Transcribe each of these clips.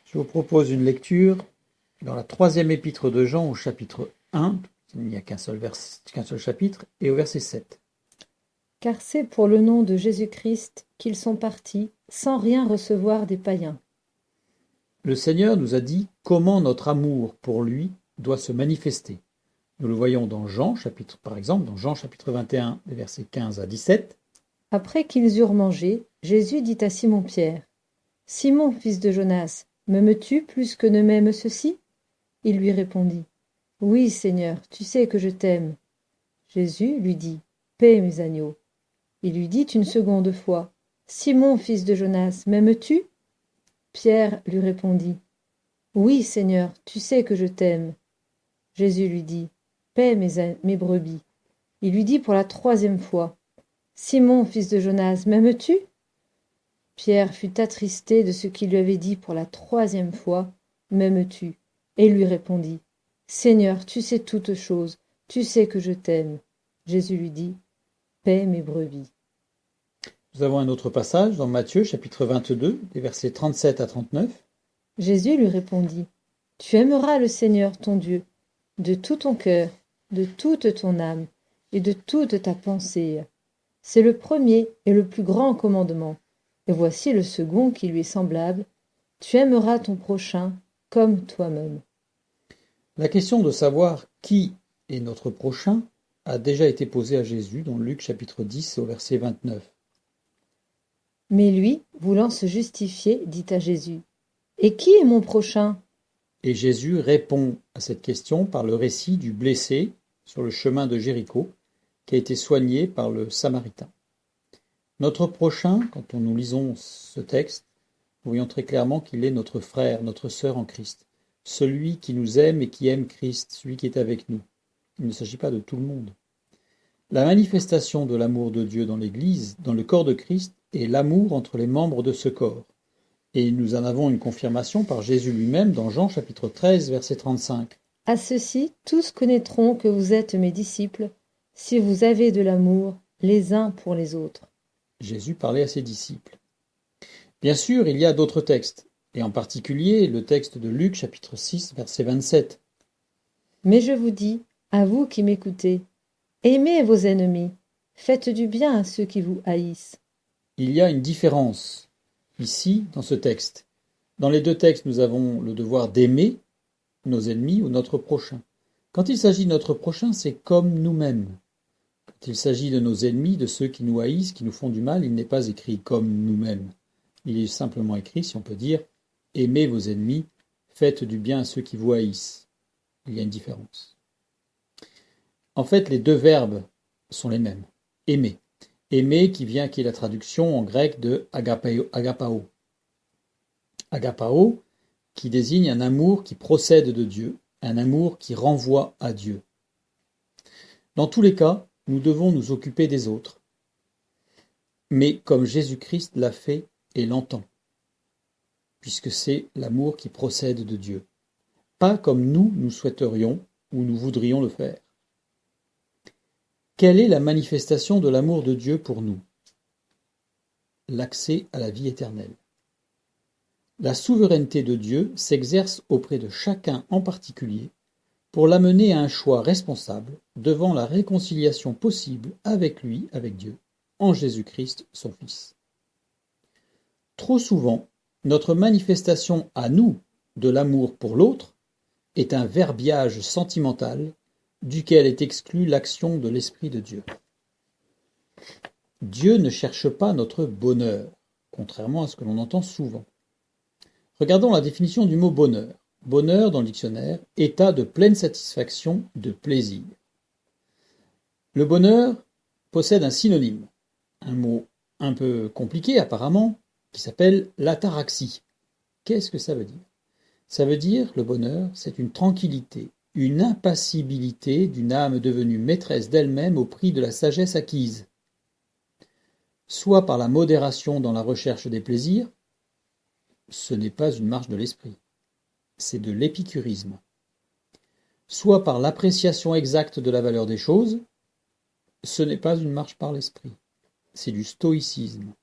Je vous propose une lecture dans la troisième épître de Jean au chapitre 1, il n'y a qu'un seul chapitre, et au verset 7. Car c'est pour le nom de Jésus-Christ qu'ils sont partis, sans rien recevoir des païens. Le Seigneur nous a dit comment notre amour pour lui doit se manifester. Nous le voyons dans Jean, par exemple, dans Jean chapitre 21, les versets 15 à 17. Après qu'ils eurent mangé, Jésus dit à Simon-Pierre, « Simon, fils de Jonas, m'aimes-tu plus que ne m'aiment ceux-ci » Il lui répondit, « Oui, Seigneur, tu sais que je t'aime. » Jésus lui dit, « Paix mes agneaux. » Il lui dit une seconde fois, « Simon, fils de Jonas, m'aimes-tu » Pierre lui répondit, « Oui, Seigneur, tu sais que je t'aime. » Jésus lui dit, « Paix mes brebis. » Il lui dit pour la troisième fois, « Simon, fils de Jonas, m'aimes-tu » Pierre fut attristé de ce qu'il lui avait dit pour la troisième fois, « M'aimes-tu » Et il lui répondit, « Seigneur, tu sais toutes choses, tu sais que je t'aime. » Jésus lui dit, « Paix mes brebis. » Nous avons un autre passage dans Matthieu chapitre 22, des versets 37 à 39. Jésus lui répondit, « Tu aimeras le Seigneur ton Dieu de tout ton cœur, de toute ton âme et de toute ta pensée. C'est le premier et le plus grand commandement. Et voici le second qui lui est semblable. Tu aimeras ton prochain comme toi-même. » La question de savoir qui est notre prochain a déjà été posée à Jésus dans Luc chapitre 10 au verset 29. Mais lui, voulant se justifier, dit à Jésus, « Et qui est mon prochain » Et Jésus répond à cette question par le récit du blessé sur le chemin de Jéricho qui a été soigné par le Samaritain. Notre prochain, quand nous lisons ce texte, nous voyons très clairement qu'il est notre frère, notre sœur en Christ, celui qui nous aime et qui aime Christ, celui qui est avec nous. Il ne s'agit pas de tout le monde. La manifestation de l'amour de Dieu dans l'Église, dans le corps de Christ, est l'amour entre les membres de ce corps. Et nous en avons une confirmation par Jésus lui-même dans Jean chapitre 13, verset 35. « À ceci, tous connaîtront que vous êtes mes disciples, si vous avez de l'amour les uns pour les autres. » Jésus parlait à ses disciples. Bien sûr, il y a d'autres textes, et en particulier le texte de Luc chapitre 6, verset 27. « Mais je vous dis, à vous qui m'écoutez, aimez vos ennemis, faites du bien à ceux qui vous haïssent. » Il y a une différence ici dans ce texte. Dans les deux textes, nous avons le devoir d'aimer nos ennemis ou notre prochain. Quand il s'agit de notre prochain, c'est comme nous-mêmes. Quand il s'agit de nos ennemis, de ceux qui nous haïssent, qui nous font du mal, il n'est pas écrit comme nous-mêmes. Il est simplement écrit, si on peut dire, aimez vos ennemis, faites du bien à ceux qui vous haïssent. Il y a une différence. En fait, les deux verbes sont les mêmes. Aimer. Aimer qui est la traduction en grec de agapao. Agapao qui désigne un amour qui procède de Dieu, un amour qui renvoie à Dieu. Dans tous les cas, nous devons nous occuper des autres, mais comme Jésus-Christ l'a fait et l'entend, puisque c'est l'amour qui procède de Dieu, pas comme nous souhaiterions ou nous voudrions le faire. Quelle est la manifestation de l'amour de Dieu pour nous ? L'accès à la vie éternelle. La souveraineté de Dieu s'exerce auprès de chacun en particulier pour l'amener à un choix responsable devant la réconciliation possible avec lui, avec Dieu, en Jésus-Christ, son Fils. Trop souvent, notre manifestation à nous de l'amour pour l'autre est un verbiage sentimental duquel est exclue l'action de l'Esprit de Dieu. Dieu ne cherche pas notre bonheur, contrairement à ce que l'on entend souvent. Regardons la définition du mot bonheur. Bonheur, dans le dictionnaire, état de pleine satisfaction, de plaisir. Le bonheur possède un synonyme, un mot un peu compliqué apparemment, qui s'appelle l'ataraxie. Qu'est-ce que ça veut dire ? Ça veut dire, le bonheur, c'est une tranquillité, une impassibilité d'une âme devenue maîtresse d'elle-même au prix de la sagesse acquise, soit par la modération dans la recherche des plaisirs, ce n'est pas une marche de l'esprit, c'est de l'épicurisme, soit par l'appréciation exacte de la valeur des choses, ce n'est pas une marche par l'esprit, c'est du stoïcisme,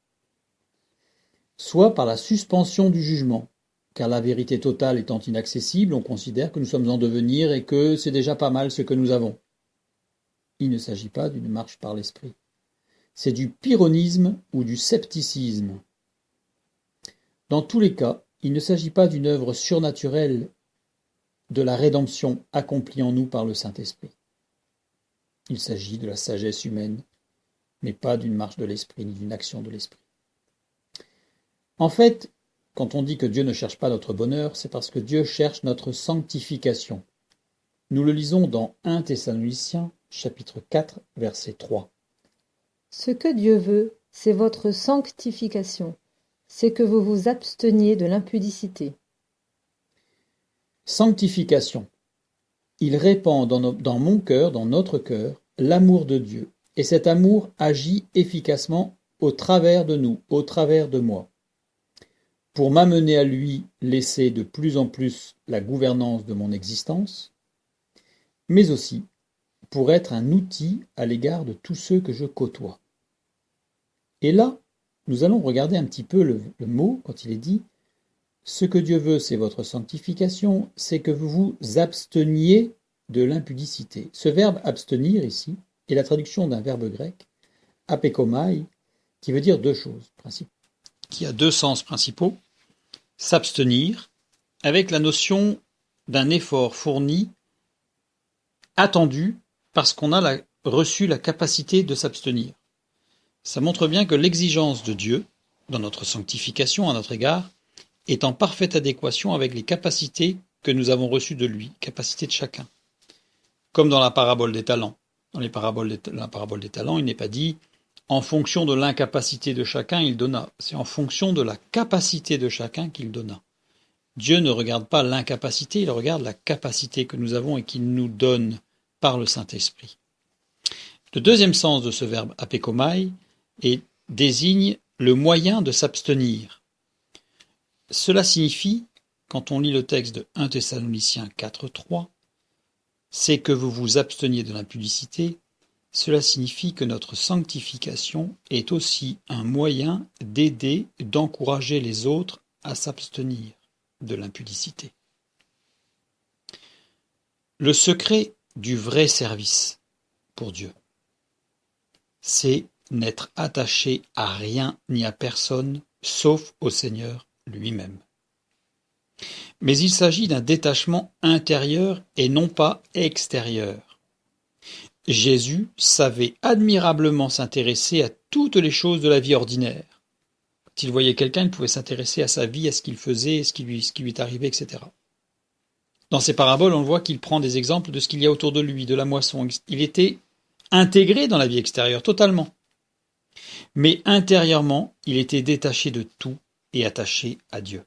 soit par la suspension du jugement, car la vérité totale étant inaccessible, on considère que nous sommes en devenir et que c'est déjà pas mal ce que nous avons. Il ne s'agit pas d'une marche par l'esprit. C'est du pyrrhonisme ou du scepticisme. Dans tous les cas, il ne s'agit pas d'une œuvre surnaturelle de la rédemption accomplie en nous par le Saint-Esprit. Il s'agit de la sagesse humaine, mais pas d'une marche de l'esprit ni d'une action de l'esprit. En fait, quand on dit que Dieu ne cherche pas notre bonheur, c'est parce que Dieu cherche notre sanctification. Nous le lisons dans 1 Thessaloniciens, chapitre 4, verset 3. Ce que Dieu veut, c'est votre sanctification, c'est que vous vous absteniez de l'impudicité. Sanctification. Il répand dans mon cœur, dans notre cœur, l'amour de Dieu. Et cet amour agit efficacement au travers de nous, au travers de moi, pour m'amener à lui laisser de plus en plus la gouvernance de mon existence, mais aussi pour être un outil à l'égard de tous ceux que je côtoie. Et là, nous allons regarder un petit peu le mot quand il est dit « Ce que Dieu veut, c'est votre sanctification, c'est que vous vous absteniez de l'impudicité ». Ce verbe « abstenir » ici est la traduction d'un verbe grec, « apekomai », qui veut dire deux choses principales, qui a deux sens principaux. S'abstenir, avec la notion d'un effort fourni, attendu, parce qu'on a reçu la capacité de s'abstenir. Ça montre bien que l'exigence de Dieu, dans notre sanctification à notre égard, est en parfaite adéquation avec les capacités que nous avons reçues de lui, capacités de chacun. Comme dans la parabole des talents. Dans la parabole des talents, il n'est pas dit « en fonction de l'incapacité de chacun, il donna ». C'est en fonction de la capacité de chacun qu'il donna. Dieu ne regarde pas l'incapacité, il regarde la capacité que nous avons et qu'il nous donne par le Saint-Esprit. Le deuxième sens de ce verbe « apekomai » désigne le moyen de s'abstenir. Cela signifie, quand on lit le texte de 1 Thessaloniciens 4, 3, c'est que vous vous absteniez de l'impudicité. Cela signifie que notre sanctification est aussi un moyen d'aider, d'encourager les autres à s'abstenir de l'impudicité. Le secret du vrai service pour Dieu, c'est n'être attaché à rien ni à personne, sauf au Seigneur lui-même. Mais il s'agit d'un détachement intérieur et non pas extérieur. Jésus savait admirablement s'intéresser à toutes les choses de la vie ordinaire. Quand il voyait quelqu'un, il pouvait s'intéresser à sa vie, à ce qu'il faisait, à ce qui lui est arrivé, etc. Dans ces paraboles, on voit qu'il prend des exemples de ce qu'il y a autour de lui, de la moisson. Il était intégré dans la vie extérieure, totalement. Mais intérieurement, il était détaché de tout et attaché à Dieu.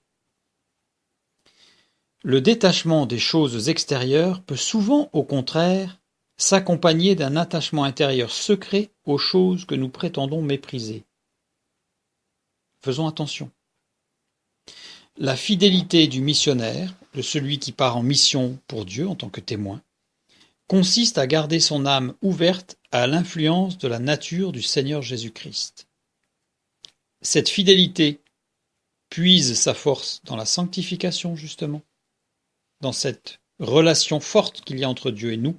Le détachement des choses extérieures peut souvent, au contraire, s'accompagner d'un attachement intérieur secret aux choses que nous prétendons mépriser. Faisons attention. La fidélité du missionnaire, de celui qui part en mission pour Dieu en tant que témoin, consiste à garder son âme ouverte à l'influence de la nature du Seigneur Jésus-Christ. Cette fidélité puise sa force dans la sanctification, justement, dans cette relation forte qu'il y a entre Dieu et nous,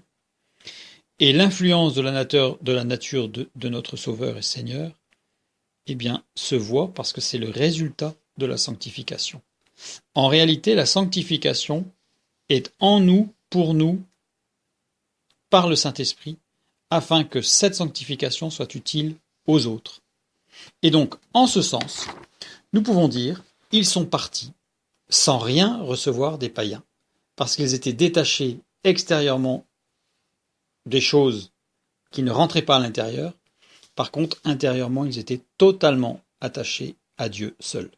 et l'influence de la nature de notre Sauveur et Seigneur, eh bien, se voit parce que c'est le résultat de la sanctification. En réalité, la sanctification est en nous, pour nous, par le Saint-Esprit, afin que cette sanctification soit utile aux autres. Et donc, en ce sens, nous pouvons dire, ils sont partis sans rien recevoir des païens, parce qu'ils étaient détachés extérieurement des choses qui ne rentraient pas à l'intérieur. Par contre, intérieurement, ils étaient totalement attachés à Dieu seul.